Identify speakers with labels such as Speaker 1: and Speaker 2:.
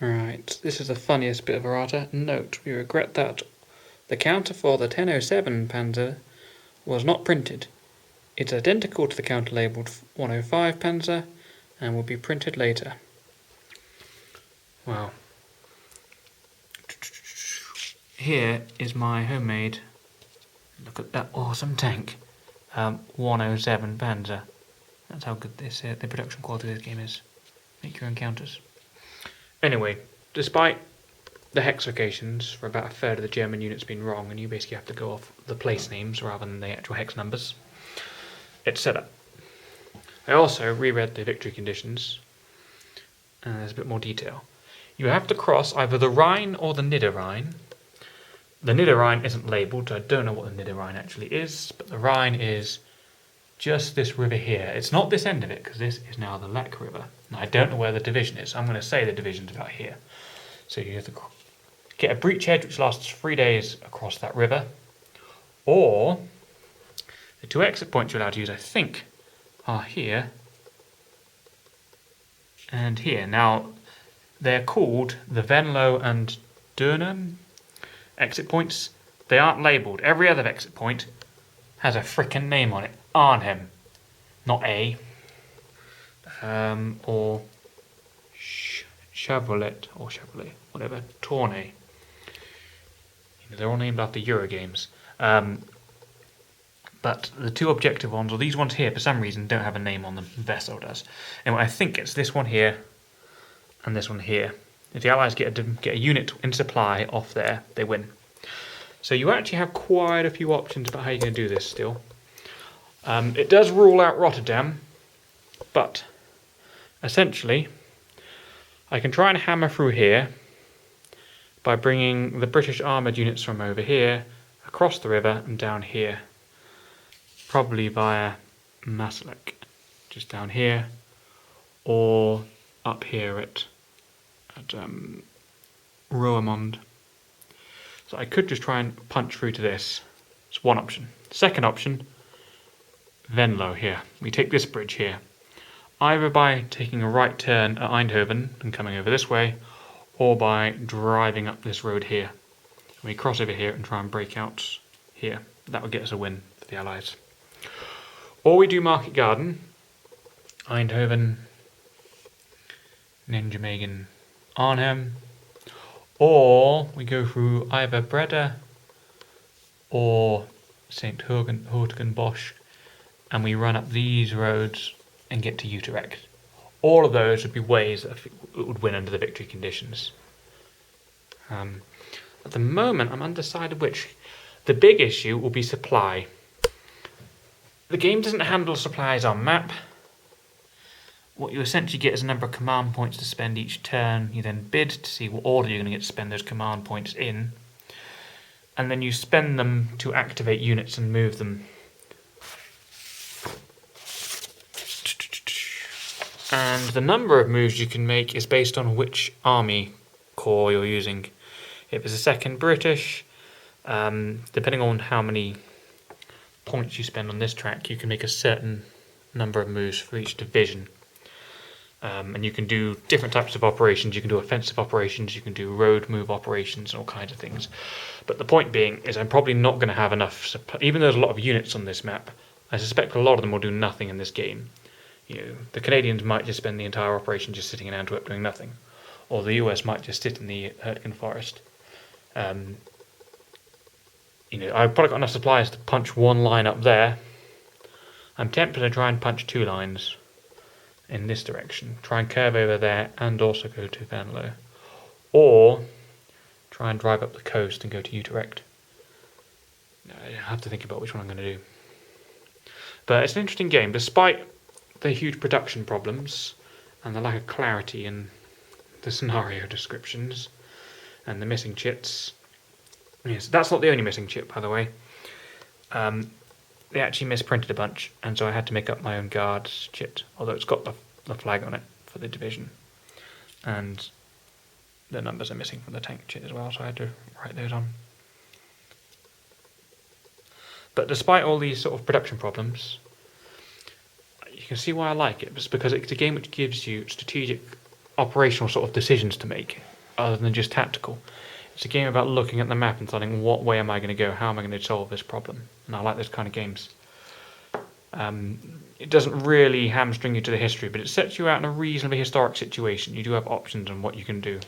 Speaker 1: Right, this is the funniest bit of errata. Note, we regret that the counter for the 1007 Panzer was not printed. It's identical to the counter labelled 105 Panzer and will be printed later. Well, here is my homemade, look at that awesome tank, 107 Panzer. That's how good this the production quality of this game is. Make your own counters. Anyway, despite the hex locations for about a third of the German units being wrong, and you basically have to go off the place names rather than the actual hex numbers, it's set up. I also reread the victory conditions, and there's a bit more detail. You have to cross either the Rhine or the Niederrhein. The Niederrhein isn't labelled, so I don't know what the Niederrhein actually is, but the Rhine is just this river here. It's not this end of it, because this is now the Lech River. Now, I don't know where the division is. I'm going to say the division's about here. So you have to get a breachhead which lasts 3 days across that river, or the two exit points you're allowed to use, I think, are here and here. Now, they're called the Venlo and Durnham exit points. They aren't labelled. Every other exit point has a frickin' name on it. Arnhem, not A, or Chevrolet, whatever, Tournai. They're all named after Euro games. But the two objective ones, or these ones here, for some reason, don't have a name on them. Vessel does. And I think it's this one here and this one here. If the Allies get a unit in supply off there, they win. So you actually have quite a few options about how you're going to do this still. It does rule out Rotterdam, but essentially I can try and hammer through here by bringing the British armoured units from over here across the river and down here, probably via Masalek, just down here, or up here at Roermond. So I could just try and punch through to this. It's one option. Second option, Venlo here. We take this bridge here, either by taking a right turn at Eindhoven and coming over this way, or by driving up this road here. And we cross over here and try and break out here. That would get us a win for the Allies. Or we do Market Garden, Eindhoven, Nijmegen, Arnhem, or we go through either Breda or St. Hurgenbosch, and we run up these roads and get to Utrecht. All of those would be ways that would win under the victory conditions. At the moment, I'm undecided which. The big issue will be supply. The game doesn't handle supplies on map. What you essentially get is a number of command points to spend each turn. You then bid to see what order you're going to get to spend those command points in. And then you spend them to activate units and move them. And the number of moves you can make is based on which army corps you're using. If it's a second British, depending on how many points you spend on this track, you can make a certain number of moves for each division. And you can do different types of operations. You can do offensive operations, you can do road move operations, and all kinds of things. But the point being is I'm probably not going to have enough, even though there's a lot of units on this map, I suspect a lot of them will do nothing in this game. The Canadians might just spend the entire operation just sitting in Antwerp doing nothing. Or the US might just sit in the Hurtgen Forest. I've probably got enough supplies to punch one line up there. I'm tempted to try and punch two lines in this direction. Try and curve over there and also go to Venlo. Or try and drive up the coast and go to Utrecht. I have to think about which one I'm going to do. But it's an interesting game, despite the huge production problems and the lack of clarity in the scenario descriptions and the missing chits. Yes, that's not the only missing chit, by the way. They actually misprinted a bunch, and so I had to make up my own guards chit, although it's got the flag on it for the division. And the numbers are missing from the tank chit as well, so I had to write those on. But despite all these sort of production problems, you can see why I like it. It's because it's a game which gives you strategic operational sort of decisions to make, other than just tactical. It's a game about looking at the map and deciding what way am I going to go, how am I going to solve this problem. And I like those kind of games. It doesn't really hamstring you to the history, but it sets you out in a reasonably historic situation. You do have options on what you can do.